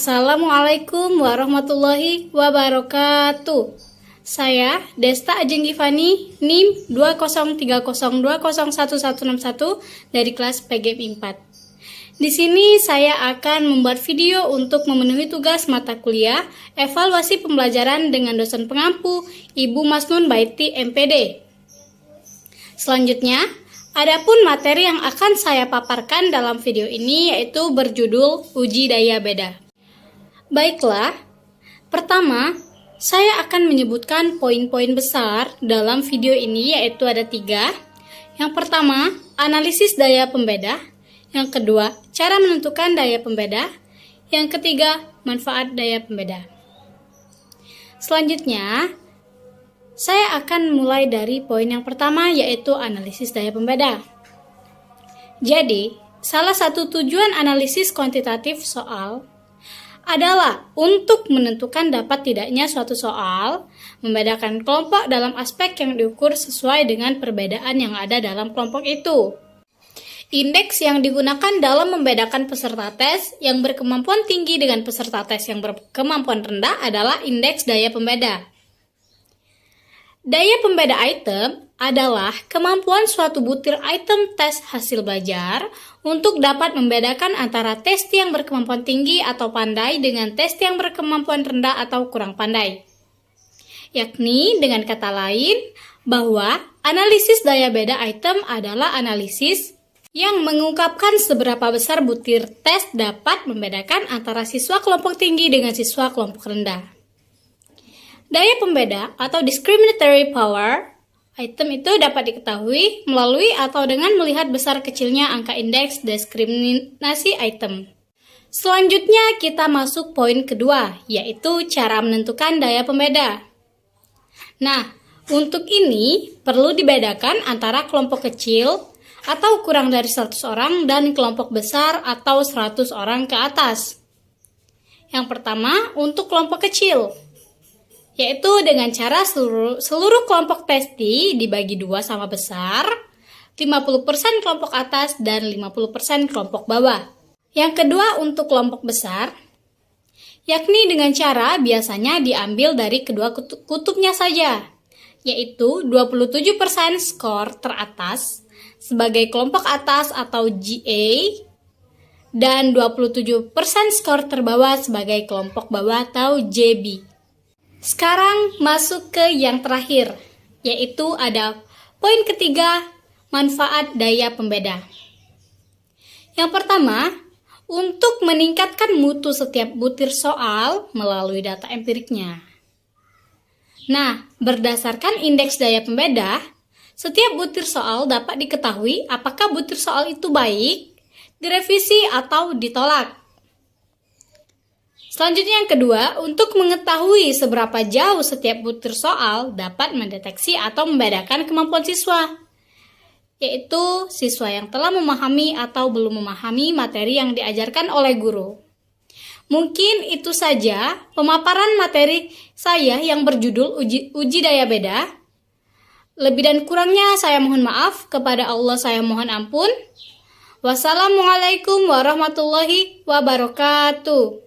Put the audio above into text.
Assalamualaikum warahmatullahi wabarakatuh. Saya Desta Ajeng Gifani, NIM 20302011161 dari kelas PGMI 4. Di sini saya akan membuat video untuk memenuhi tugas mata kuliah evaluasi pembelajaran dengan dosen pengampu Ibu Masnun Baiti MPD. Selanjutnya, adapun materi yang akan saya paparkan dalam video ini yaitu berjudul Uji Daya Beda. Baiklah, pertama, saya akan menyebutkan poin-poin besar dalam video ini yaitu ada 3. Yang pertama, analisis daya pembeda. Yang kedua, cara menentukan daya pembeda. Yang ketiga, manfaat daya pembeda. Selanjutnya, saya akan mulai dari poin yang pertama yaitu analisis daya pembeda. Jadi, salah satu tujuan analisis kuantitatif soal adalah untuk menentukan dapat tidaknya suatu soal, membedakan kelompok dalam aspek yang diukur sesuai dengan perbedaan yang ada dalam kelompok itu. Indeks yang digunakan dalam membedakan peserta tes yang berkemampuan tinggi dengan peserta tes yang berkemampuan rendah adalah indeks daya pembeda. Daya pembeda item adalah kemampuan suatu butir item tes hasil belajar untuk dapat membedakan antara tes yang berkemampuan tinggi atau pandai dengan tes yang berkemampuan rendah atau kurang pandai. Yakni dengan kata lain bahwa analisis daya beda item adalah analisis yang mengungkapkan seberapa besar butir tes dapat membedakan antara siswa kelompok tinggi dengan siswa kelompok rendah. Daya pembeda atau discriminatory power item itu dapat diketahui melalui atau dengan melihat besar kecilnya angka indeks diskriminasi item. Selanjutnya kita masuk poin kedua, yaitu cara menentukan daya pembeda. Nah, untuk ini perlu dibedakan antara kelompok kecil atau kurang dari 100 orang dan kelompok besar atau 100 orang ke atas. Yang pertama, untuk kelompok kecil, yaitu dengan cara seluruh kelompok testi dibagi 2 sama besar, 50% kelompok atas dan 50% kelompok bawah. Yang kedua untuk kelompok besar, yakni dengan cara biasanya diambil dari kedua kutubnya saja, yaitu 27% skor teratas sebagai kelompok atas atau GA, dan 27% skor terbawah sebagai kelompok bawah atau JB. Sekarang masuk ke yang terakhir, yaitu ada poin ketiga, manfaat daya pembeda. Yang pertama, untuk meningkatkan mutu setiap butir soal melalui data empiriknya. Nah, berdasarkan indeks daya pembeda, setiap butir soal dapat diketahui apakah butir soal itu baik, direvisi atau ditolak. Selanjutnya yang kedua, untuk mengetahui seberapa jauh setiap butir soal dapat mendeteksi atau membedakan kemampuan siswa, yaitu siswa yang telah memahami atau belum memahami materi yang diajarkan oleh guru. Mungkin itu saja pemaparan materi saya yang berjudul uji daya beda. Lebih dan kurangnya saya mohon maaf, kepada Allah saya mohon ampun. Wassalamualaikum warahmatullahi wabarakatuh.